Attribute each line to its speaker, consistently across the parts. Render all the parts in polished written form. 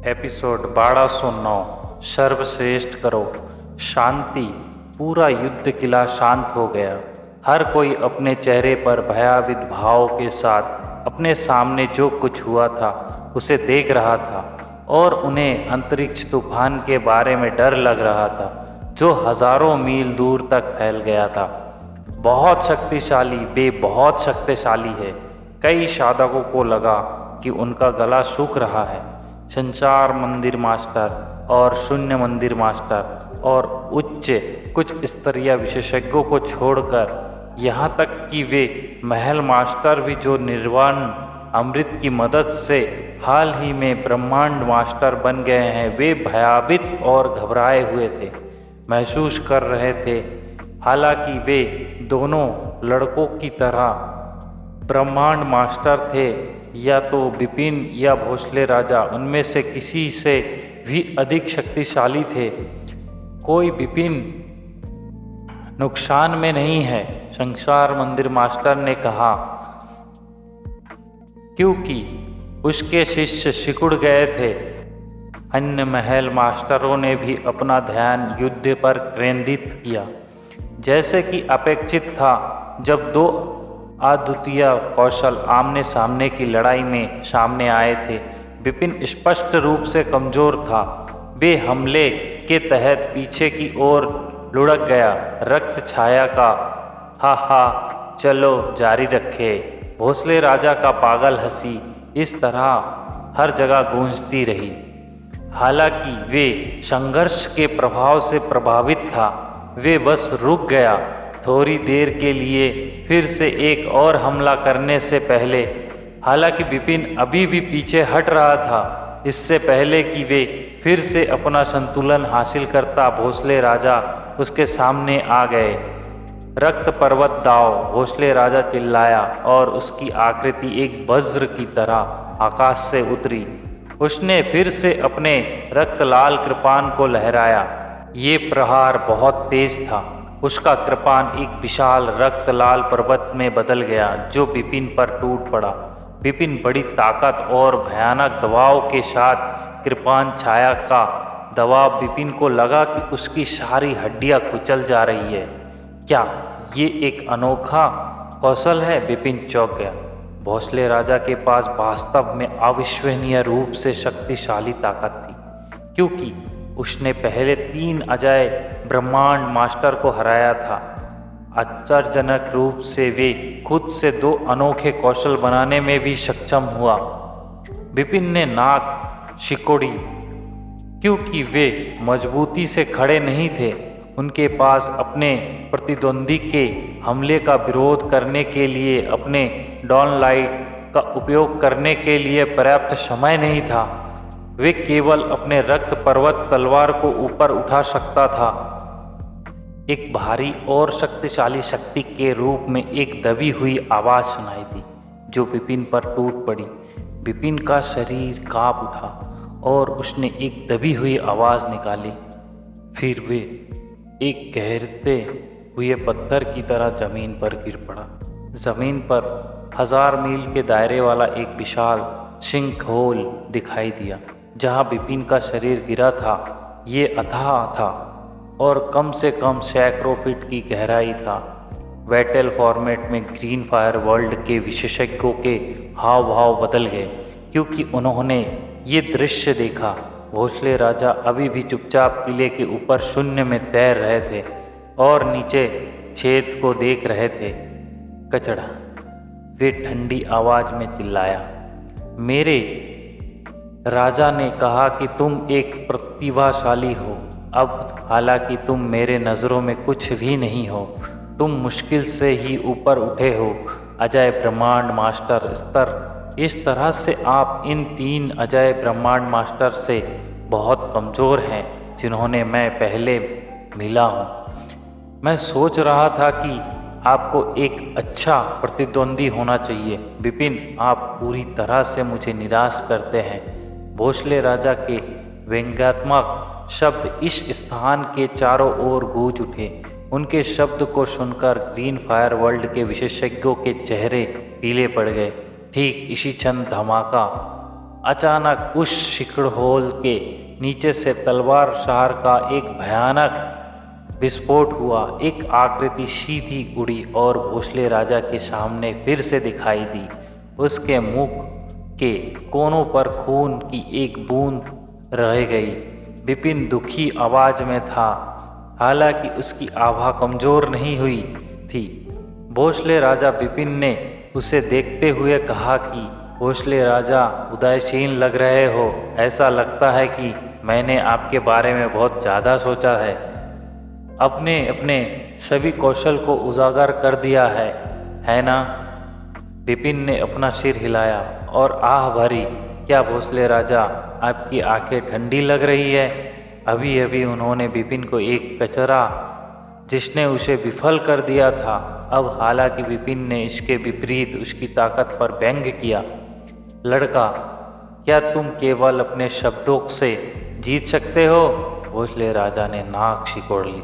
Speaker 1: Episode 1209 सर्वश्रेष्ठ करो। शांति। पूरा युद्ध किला शांत हो गया। हर कोई अपने चेहरे पर भयावित भाव के साथ अपने सामने जो कुछ हुआ था उसे देख रहा था और उन्हें अंतरिक्ष तूफान के बारे में डर लग रहा था जो हजारों मील दूर तक फैल गया था। बहुत शक्तिशाली, वे बहुत शक्तिशाली है। कई साधकों को लगा कि उनका गला सूख रहा है। संसार मंदिर मास्टर और शून्य मंदिर मास्टर और उच्च कुछ स्तरीय विशेषज्ञों को छोड़कर यहाँ तक कि वे महल मास्टर भी जो निर्वाण अमृत की मदद से हाल ही में ब्रह्मांड मास्टर बन गए हैं, वे भयभीत और घबराए हुए थे, महसूस कर रहे थे। हालांकि वे दोनों लड़कों की तरह ब्रह्मांड मास्टर थे, या तो विपिन या भोसले राजा, उनमें से किसी से भी अधिक शक्तिशाली थे। कोई विपिन नुकसान में नहीं है, संसार मंदिर मास्टर ने कहा, क्योंकि उसके शिष्य सिकुड़ गए थे। अन्य महल मास्टरों ने भी अपना ध्यान युद्ध पर केंद्रित किया, जैसे कि अपेक्षित था। जब दो अद्वितीय कौशल आमने सामने की लड़ाई में सामने आए थे, विपिन स्पष्ट रूप से कमजोर था। वे हमले के तहत पीछे की ओर लुढ़क गया। रक्त छाया का हा हा चलो जारी रखे। भोसले राजा का पागल हंसी इस तरह हर जगह गूंजती रही। हालांकि वे संघर्ष के प्रभाव से प्रभावित था, वे बस रुक गया थोड़ी देर के लिए, फिर से एक और हमला करने से पहले। हालांकि विपिन अभी भी पीछे हट रहा था। इससे पहले कि वे फिर से अपना संतुलन हासिल करता, भोसले राजा उसके सामने आ गए। रक्त पर्वत दाव, भोसले राजा चिल्लाया और उसकी आकृति एक वज्र की तरह आकाश से उतरी। उसने फिर से अपने रक्त लाल कृपान को लहराया। ये प्रहार बहुत तेज था। उसका कृपान एक विशाल रक्त लाल पर्वत में बदल गया जो विपिन पर टूट पड़ा। विपिन बड़ी ताकत और भयानक दबाव के साथ कृपान छाया का दबाव, विपिन को लगा कि उसकी सारी हड्डियां कुचल जा रही है। क्या ये एक अनोखा कौशल है? विपिन चौंक गया। भोसले राजा के पास वास्तव में अविश्वसनीय रूप से शक्तिशाली ताकत थी, क्योंकि उसने पहले 3 अजय ब्रह्मांड मास्टर को हराया था। आश्चर्यजनक रूप से वे खुद से 2 अनोखे कौशल बनाने में भी सक्षम हुआ। विपिन ने नाक सिकोड़ी, क्योंकि वे मजबूती से खड़े नहीं थे। उनके पास अपने प्रतिद्वंदी के हमले का विरोध करने के लिए, अपने डॉन लाइट का उपयोग करने के लिए पर्याप्त समय नहीं था। वे केवल अपने रक्त पर्वत तलवार को ऊपर उठा सकता था। एक भारी और शक्तिशाली शक्ति के रूप में एक दबी हुई आवाज़ सुनाई दी जो विपिन पर टूट पड़ी। विपिन का शरीर कांप उठा और उसने एक दबी हुई आवाज़ निकाली। फिर वे एक गहरते हुए पत्थर की तरह जमीन पर गिर पड़ा। जमीन पर 1000 मील के दायरे वाला एक विशाल सिंकहोल दिखाई दिया जहां विपिन का शरीर गिरा था। ये अथाह था और कम से कम सैकड़ों फीट की गहराई था। बैटल फॉर्मेट में ग्रीन फायर वर्ल्ड के विशेषज्ञों के हाव भाव बदल गए, क्योंकि उन्होंने ये दृश्य देखा। भोसले राजा अभी भी चुपचाप किले के ऊपर शून्य में तैर रहे थे और नीचे छेद को देख रहे थे। कचड़ा, वे ठंडी आवाज में चिल्लाया। मेरे राजा ने कहा कि तुम एक प्रतिभाशाली हो। अब हालांकि तुम मेरे नज़रों में कुछ भी नहीं हो, तुम मुश्किल से ही ऊपर उठे हो। अजय ब्रह्मांड मास्टर स्तर। इस तरह से आप इन 3 अजय ब्रह्मांड मास्टर से बहुत कमज़ोर हैं जिन्होंने मैं पहले मिला हूँ। मैं सोच रहा था कि आपको एक अच्छा प्रतिद्वंदी होना चाहिए। विपिन, आप पूरी तरह से मुझे निराश करते हैं। भोसले राजा के व्यंग्यात्मक शब्द इस स्थान के चारों ओर गूंज उठे। उनके शब्द को सुनकर ग्रीन फायर वर्ल्ड के विशेषज्ञों के चेहरे पीले पड़ गए। ठीक इसी क्षण धमाका अचानक उस शिकड़होल के नीचे से तलवार शार का एक भयानक विस्फोट हुआ। एक आकृति सीधी उड़ी और भोसले राजा के सामने फिर से दिखाई दी। उसके मुख के कोनों पर खून की एक बूंद रह गई। विपिन दुखी आवाज में था, हालांकि उसकी आभा कमजोर नहीं हुई थी। भोसले राजा विपिन ने उसे देखते हुए कहा कि भोसले राजा, उदासीन लग रहे हो। ऐसा लगता है कि मैंने आपके बारे में बहुत ज़्यादा सोचा है। अपने सभी कौशल को उजागर कर दिया है ना? विपिन ने अपना सिर हिलाया और आह भरी। क्या भोसले राजा, आपकी आंखें ठंडी लग रही है? अभी अभी उन्होंने विपिन को एक कचरा जिसने उसे विफल कर दिया था। अब हालांकि विपिन ने इसके विपरीत उसकी ताकत पर व्यंग किया। लड़का, क्या तुम केवल अपने शब्दों से जीत सकते हो? भोसले राजा ने नाक सिकोड़ ली।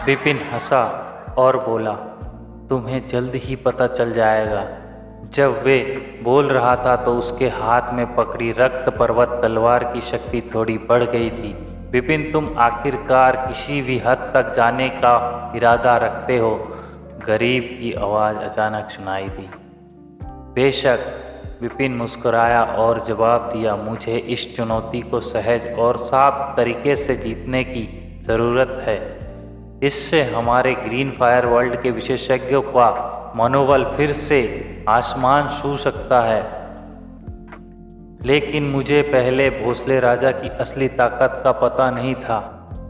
Speaker 1: विपिन हंसा और बोला, तुम्हें जल्द ही पता चल जाएगा। जब वे बोल रहा था तो उसके हाथ में पकड़ी रक्त पर्वत तलवार की शक्ति थोड़ी बढ़ गई थी। विपिन, तुम आखिरकार किसी भी हद तक जाने का इरादा रखते हो? गरीब की आवाज़ अचानक सुनाई दी। बेशक, विपिन मुस्कुराया और जवाब दिया, मुझे इस चुनौती को सहज और साफ तरीके से जीतने की ज़रूरत है। इससे हमारे ग्रीन फायर वर्ल्ड के विशेषज्ञों का मनोबल फिर से आसमान छू सकता है। लेकिन मुझे पहले भोसले राजा की असली ताकत का पता नहीं था,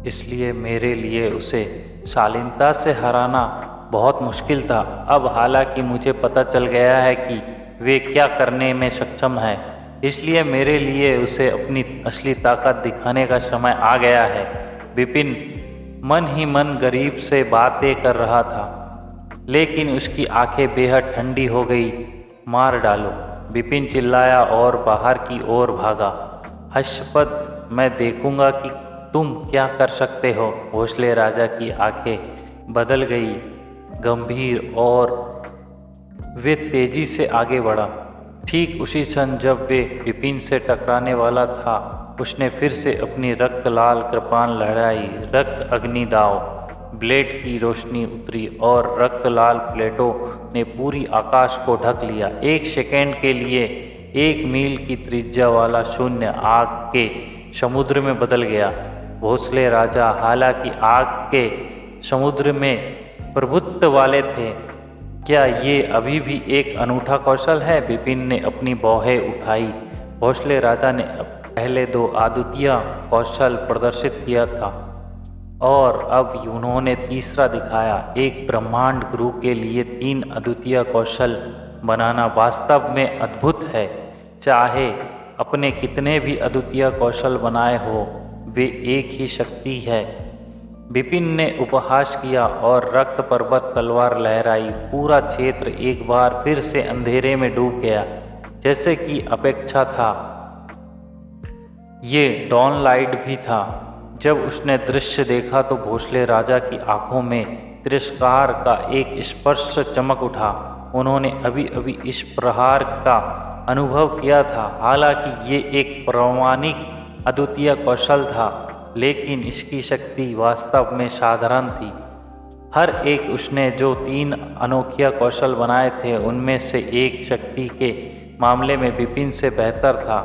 Speaker 1: इसलिए मेरे लिए उसे शालीनता से हराना बहुत मुश्किल था। अब हालांकि मुझे पता चल गया है कि वे क्या करने में सक्षम है, इसलिए मेरे लिए उसे अपनी असली ताकत दिखाने का समय आ गया है। विपिन मन ही मन गरीब से बातें कर रहा था, लेकिन उसकी आंखें बेहद ठंडी हो गई। मार डालो, विपिन चिल्लाया और बाहर की ओर भागा। हर्षपद, मैं देखूंगा कि तुम क्या कर सकते हो। भोसले राजा की आंखें बदल गई गंभीर और वे तेजी से आगे बढ़ा। ठीक उसी क्षण जब वे विपिन से टकराने वाला था, उसने फिर से अपनी रक्त लाल कृपाण लहराई। रक्त अग्नि दाव ब्लेड की रोशनी उतरी और रक्त लाल प्लेटों ने पूरी आकाश को ढक लिया। एक सेकेंड के लिए 1 मील की त्रिज्या वाला शून्य आग के समुद्र में बदल गया। भोसले राजा हालांकि आग के समुद्र में प्रभुत्व वाले थे। क्या ये अभी भी एक अनूठा कौशल है? विपिन ने अपनी भौहें उठाई। भोसले राजा ने पहले 2 अद्वितीय कौशल प्रदर्शित किया था और अब उन्होंने तीसरा दिखाया। एक ब्रह्मांड गुरु के लिए 3 अद्वितीय कौशल बनाना वास्तव में अद्भुत है। चाहे अपने कितने भी अद्वितीय कौशल बनाए हो, वे एक ही शक्ति है। विपिन ने उपहास किया और रक्त पर्वत तलवार लहराई। पूरा क्षेत्र एक बार फिर से अंधेरे में डूब गया, जैसे कि अपेक्षा था। ये डॉन लाइट भी था। जब उसने दृश्य देखा तो भोसले राजा की आंखों में तिरस्कार का एक स्पर्श चमक उठा। उन्होंने अभी अभी इस प्रहार का अनुभव किया था। हालांकि ये एक प्रामाणिक अद्वितीय कौशल था, लेकिन इसकी शक्ति वास्तव में साधारण थी। हर एक उसने जो 3 अनोखे कौशल बनाए थे, उनमें से एक शक्ति के मामले में विपिन से बेहतर था।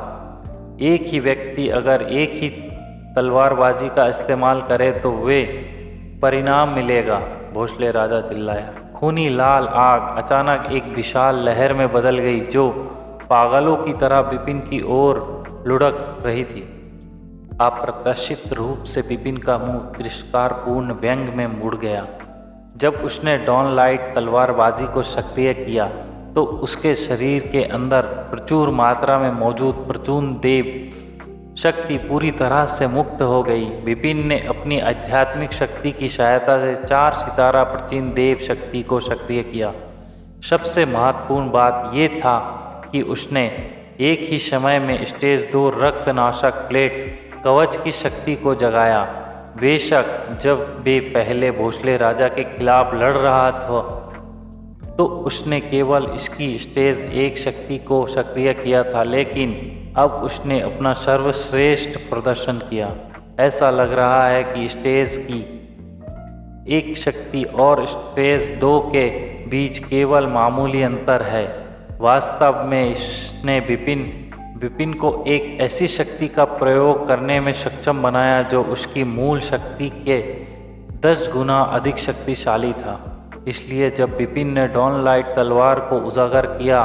Speaker 1: एक ही व्यक्ति अगर एक ही तलवारबाजी का इस्तेमाल करे तो वे परिणाम मिलेगा। भोसले राजा चिल्लाया। खूनी लाल आग अचानक एक विशाल लहर में बदल गई, जो पागलों की तरह विपिन की ओर लुढ़क रही थी। अप्रत्याशित रूप से विपिन का मुंह तिरस्कारपूर्ण व्यंग में मुड़ गया। जब उसने डॉन लाइट तलवारबाजी को सक्रिय किया तो उसके शरीर के अंदर प्रचुर मात्रा में मौजूद प्रचून देव शक्ति पूरी तरह से मुक्त हो गई। विपिन ने अपनी आध्यात्मिक शक्ति की सहायता से 4 सितारा प्राचीन देव शक्ति को सक्रिय किया। सबसे महत्वपूर्ण बात ये था कि उसने एक ही समय में स्टेज 2 रक्तनाशक प्लेट कवच की शक्ति को जगाया। बेशक जब वे पहले भोसले राजा के खिलाफ लड़ रहा था तो उसने केवल इसकी स्टेज एक शक्ति को सक्रिय किया था, लेकिन अब उसने अपना सर्वश्रेष्ठ प्रदर्शन किया। ऐसा लग रहा है कि स्टेज की एक शक्ति और स्टेज 2 के बीच केवल मामूली अंतर है। वास्तव में इसने विपिन को एक ऐसी शक्ति का प्रयोग करने में सक्षम बनाया जो उसकी मूल शक्ति के 10 गुना अधिक शक्तिशाली था। इसलिए जब विपिन ने डॉन लाइट तलवार को उजागर किया,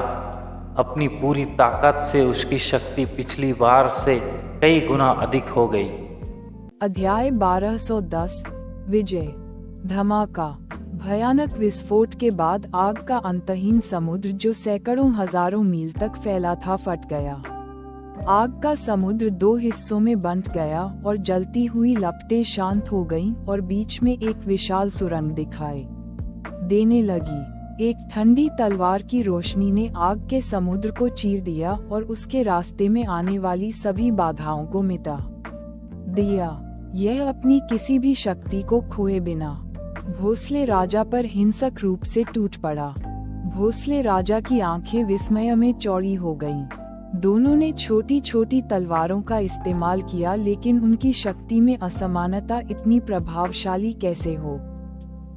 Speaker 1: अपनी पूरी ताकत से उसकी शक्ति पिछली बार से कई गुना अधिक हो गई।
Speaker 2: अध्याय 1210 विजय। धमाका। भयानक विस्फोट के बाद आग का अंतहीन समुद्र जो सैकड़ों हजारों मील तक फैला था फट गया। आग का समुद्र 2 हिस्सों में बंट गया और जलती हुई लपटें शांत हो गईं और बीच में एक विशाल सुरंग दिखाई देने लगी। एक ठंडी तलवार की रोशनी ने आग के समुद्र को चीर दिया और उसके रास्ते में आने वाली सभी बाधाओं को मिटा दिया। यह अपनी किसी भी शक्ति को खोए बिना भोसले राजा पर हिंसक रूप से टूट पड़ा। भोसले राजा की आंखें विस्मय में चौड़ी हो गईं। दोनों ने छोटी छोटी तलवारों का इस्तेमाल किया, लेकिन उनकी शक्ति में असमानता इतनी प्रभावशाली कैसे हो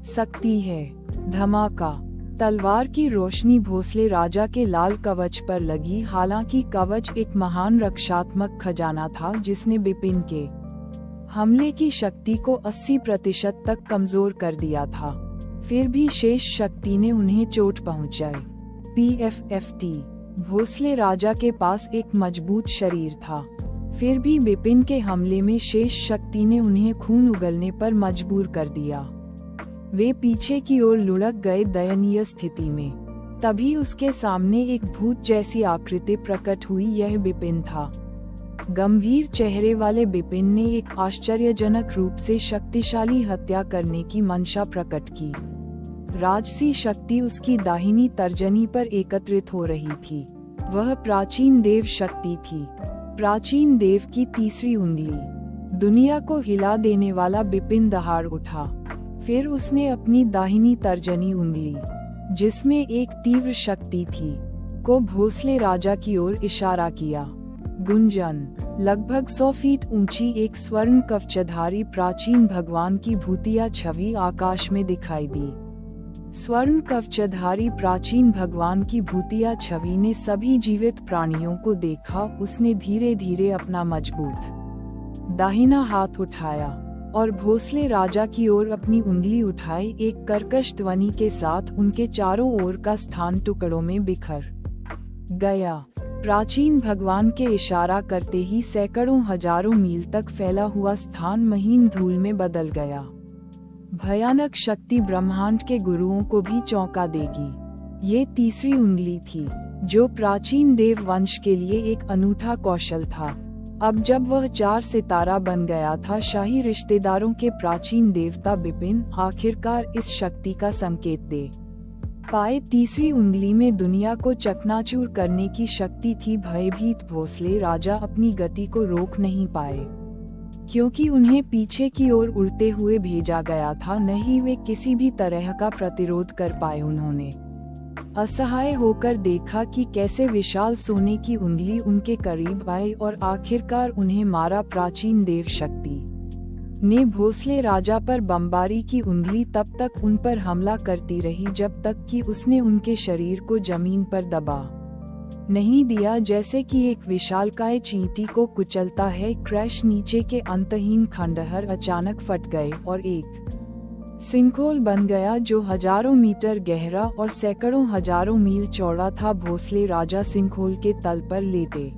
Speaker 2: सकती है। धमाका। तलवार की रोशनी भोसले राजा के लाल कवच पर लगी। हालांकि कवच एक महान रक्षात्मक खजाना था जिसने विपिन के हमले की शक्ति को 80% तक कमजोर कर दिया था, फिर भी शेष शक्ति ने उन्हें चोट पहुंचाई। PFFT। भोसले राजा के पास एक मजबूत शरीर था, फिर भी विपिन के हमले में शेष शक्ति ने उन्हें खून उगलने पर मजबूर कर दिया। वे पीछे की ओर लुढ़क गए दयनीय स्थिति में। तभी उसके सामने एक भूत जैसी आकृति प्रकट हुई। यह विपिन था। गंभीर चेहरे वाले विपिन ने एक आश्चर्यजनक रूप से शक्तिशाली हत्या करने की मंशा प्रकट की। राजसी शक्ति उसकी दाहिनी तर्जनी पर एकत्रित हो रही थी। वह प्राचीन देव शक्ति थी, प्राचीन देव की तीसरी उंगली। दुनिया को हिला देने वाला विपिन दहाड़ उठा। फिर उसने अपनी दाहिनी तर्जनी उंगली, जिसमें एक तीव्र शक्ति थी, को भोसले राजा की ओर इशारा किया। गुंजन। लगभग 100 फीट ऊंची एक स्वर्ण कवचधारी प्राचीन भगवान की भूतिया छवि आकाश में दिखाई दी। स्वर्ण कवचधारी प्राचीन भगवान की भूतिया छवि ने सभी जीवित प्राणियों को देखा। उसने धीरे धीरे अपना मजबूत दाहिना हाथ उठाया और भोसले राजा की ओर अपनी उंगली उठाई। एक कर्कश ध्वनि के साथ उनके चारों ओर का स्थान टुकड़ों में बिखर गया। प्राचीन भगवान के इशारा करते ही सैकड़ों हजारों मील तक फैला हुआ स्थान महीन धूल में बदल गया। भयानक शक्ति ब्रह्मांड के गुरुओं को भी चौंका देगी। ये तीसरी उंगली थी, जो प्राचीन देव वंश के लिए एक अनूठा कौशल था। अब जब वह 4 सितारा बन गया था, शाही रिश्तेदारों के प्राचीन देवता विपिन आखिरकार इस शक्ति का संकेत दे पाए। तीसरी उंगली में दुनिया को चकनाचूर करने की शक्ति थी। भयभीत भोसले राजा अपनी गति को रोक नहीं पाए, क्योंकि उन्हें पीछे की ओर उड़ते हुए भेजा गया था। नहीं वे किसी भी तरह का प्रतिरोध कर पाए। उन्होंने असहाय होकर देखा कि कैसे विशाल सोने की उंगली उनके करीब आई और आखिरकार उन्हें मारा। प्राचीन देव शक्ति ने भोसले राजा पर बमबारी की। उंगली तब तक उन पर हमला करती रही जब तक कि उसने उनके शरीर को जमीन पर दबा नहीं दिया, जैसे कि एक विशालकाय चींटी को कुचलता है। क्रैश। नीचे के अंतहीन खंडहर अचानक फट गए और एक सिंखोल बन गया जो हजारों मीटर गहरा और सैकड़ों हजारों मील चौड़ा था। भोसले राजा सिंखोल के तल पर लेटे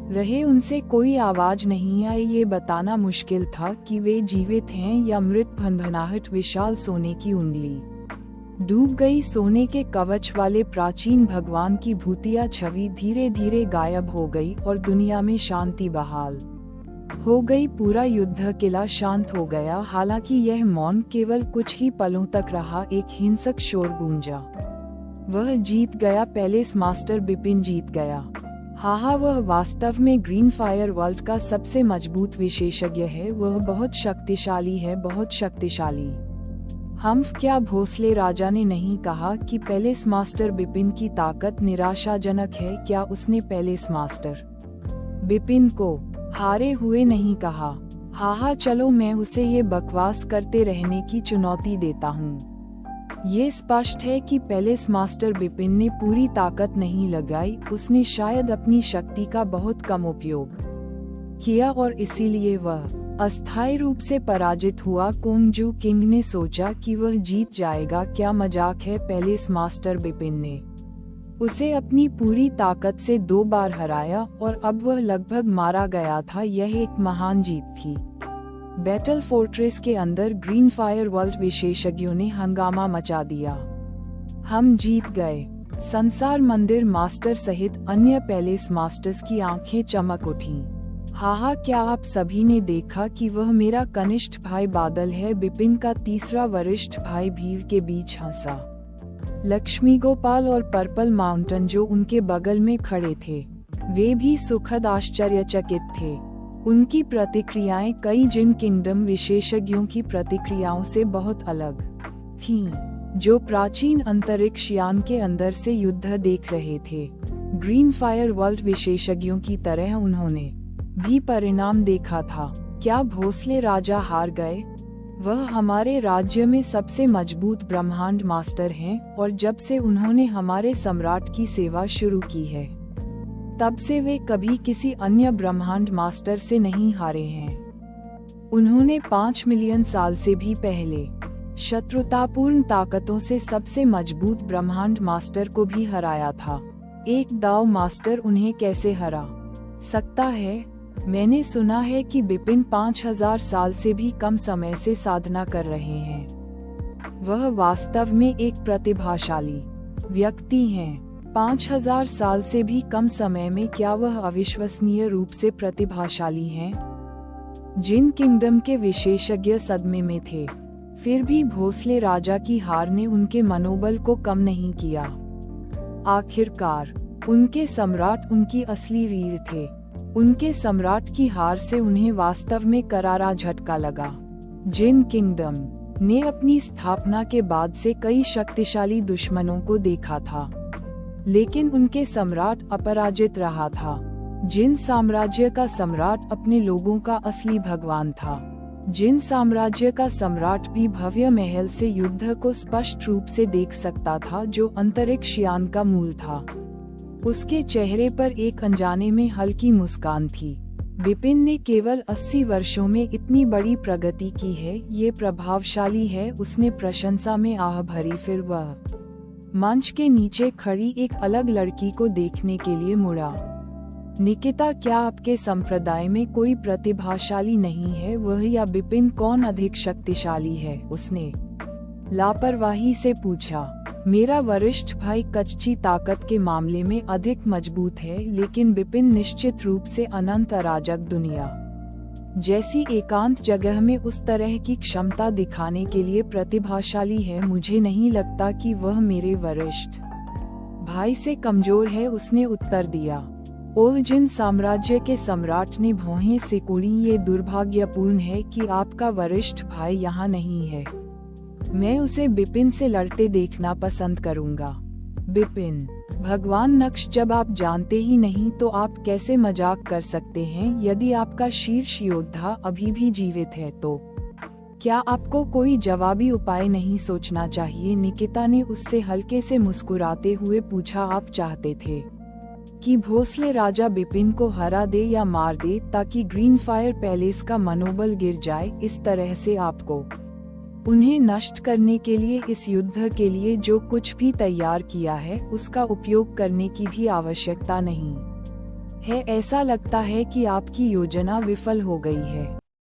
Speaker 2: रहे। उनसे कोई आवाज नहीं आई। ये बताना मुश्किल था कि वे जीवित हैं या मृत। भनभनाहट। विशाल सोने की उंगली डूब गई। सोने के कवच वाले प्राचीन भगवान की भूतिया छवि धीरे धीरे गायब हो गई और दुनिया में शांति बहाल हो गई। पूरा युद्ध किला शांत हो गया। हालांकि यह मौन केवल कुछ ही पलों तक रहा। एक हिंसक शोर गूंजा। वह जीत गया। पैलेस मास्टर विपिन जीत गया। हाँ, वह वास्तव में ग्रीन फायर वर्ल्ड का सबसे मजबूत विशेषज्ञ है। वह बहुत शक्तिशाली है, बहुत शक्तिशाली। हम्फ, क्या भोसले राजा ने नहीं कहा कि पैलेस मास्टर बिपिन की ताकत निराशाजनक है? क्या उसने पैलेस मास्टर बिपिन को हारे हुए नहीं कहा? हाँ, चलो मैं उसे ये बकवास करते रहने की चुनौती देता हूँ। ये स्पष्ट है कि पैलेस मास्टर बिपिन ने पूरी ताकत नहीं लगाई, उसने शायद अपनी शक्ति का बहुत कम उपयोग किया और इसीलिए वह अस्थायी रूप से पराजित हुआ। कोंगजू किंग ने सोचा कि वह जीत जाएगा। क्या मजाक है? पैलेस मास्टर बिपिन ने उसे अपनी पूरी ताकत से 2 बार हराया और अब वह लगभग मारा गया था। यह एक महान जीत थी। बैटल फोर्ट्रेस के अंदर ग्रीन फायर वर्ल्ड विशेषज्ञों ने हंगामा मचा दिया। हम जीत गए। संसार मंदिर मास्टर सहित अन्य पैलेस मास्टर्स की आंखें चमक उठीं। हाँ, क्या आप सभी ने देखा कि वह मेरा कनिष्ठ भाई बादल है? बिपिन का तीसरा वरिष्ठ भाई भीड़ के बीच हंसा। लक्ष्मी गोपाल और पर्पल माउंटेन जो उनके बगल में खड़े थे, वे भी सुखद आश्चर्यचकित थे। उनकी प्रतिक्रियाएं कई जिन किंगडम विशेषज्ञों की प्रतिक्रियाओं से बहुत अलग थीं, जो प्राचीन अंतरिक्ष यान के अंदर से युद्ध देख रहे थे। ग्रीन फायर वर्ल्ड विशेषज्ञों की तरह उन्होंने भी परिणाम देखा था। क्या भोसले राजा हार गए? वह हमारे राज्य में सबसे मजबूत ब्रह्मांड मास्टर हैं और जब से उन्होंने हमारे सम्राट की सेवा शुरू की है, तब से वे कभी किसी अन्य ब्रह्मांड मास्टर से नहीं हारे हैं। उन्होंने 5 मिलियन साल से भी पहले शत्रुतापूर्ण ताकतों से सबसे मजबूत ब्रह्मांड मास्टर को भी हराया था। एक दाव मास्टर उन्हें कैसे हरा सकता है? मैंने सुना है कि बिपिन 5000 साल से भी कम समय से साधना कर रहे हैं। वह वास्तव में एक प्रतिभाशाली व्यक्ति हैं। 5000 साल से भी कम समय में क्या वह अविश्वसनीय रूप से प्रतिभाशाली हैं? जिन किंगडम के विशेषज्ञ सदमे में थे, फिर भी भोसले राजा की हार ने उनके मनोबल को कम नहीं किया। आखिरकार उनके सम्राट उनकी असली रीढ़ थे। उनके सम्राट की हार से उन्हें वास्तव में करारा झटका लगा। जिन किंगडम ने अपनी स्थापना के बाद से कई शक्तिशाली दुश्मनों को देखा था, लेकिन उनके सम्राट अपराजित रहा था। जिन साम्राज्य का सम्राट अपने लोगों का असली भगवान था, जिन साम्राज्य का सम्राट भी भव्य महल से युद्ध को स्पष्ट रूप से देख सकता था जो अंतरिक्ष यान का मूल था, उसके चेहरे पर एक अनजाने में हल्की मुस्कान थी। बिपिन ने केवल 80 वर्षों में इतनी बड़ी प्रगति की है, ये प्रभावशाली है। उसने प्रशंसा में आह भरी। फिर वह मंच के नीचे खड़ी एक अलग लड़की को देखने के लिए मुड़ा। निकिता, क्या आपके संप्रदाय में कोई प्रतिभाशाली नहीं है? वह या बिपिन, कौन अधिक शक्तिशाली है? उसने लापरवाही से पूछा। मेरा वरिष्ठ भाई कच्ची ताकत के मामले में अधिक मजबूत है, लेकिन बिपिन निश्चित रूप से अनंत अराजक दुनिया जैसी एकांत जगह में उस तरह की क्षमता दिखाने के लिए प्रतिभाशाली है। मुझे नहीं लगता कि वह मेरे वरिष्ठ भाई से कमजोर है, उसने उत्तर दिया। ओह, जिन साम्राज्य के सम्राट ने भौहें सिकोड़ी, ये दुर्भाग्यपूर्ण है कि आपका वरिष्ठ भाई यहाँ नहीं है। मैं उसे बिपिन से लड़ते देखना पसंद करूंगा। बिपिन, भगवान नक्श, जब आप जानते ही नहीं तो आप कैसे मजाक कर सकते हैं? यदि आपका शीर्ष योद्धा अभी भी जीवित है तो क्या आपको कोई जवाबी उपाय नहीं सोचना चाहिए? निकिता ने उससे हल्के से मुस्कुराते हुए पूछा। आप चाहते थे कि भोसले राजा बिपिन को हरा दे या मार दे ताकि ग्रीन फायर पैलेस का मनोबल गिर जाए? इस तरह से आपको उन्हें नष्ट करने के लिए, इस युद्ध के लिए जो कुछ भी तैयार किया है उसका उपयोग करने की भी आवश्यकता नहीं है। ऐसा लगता है कि आपकी योजना विफल हो गई है।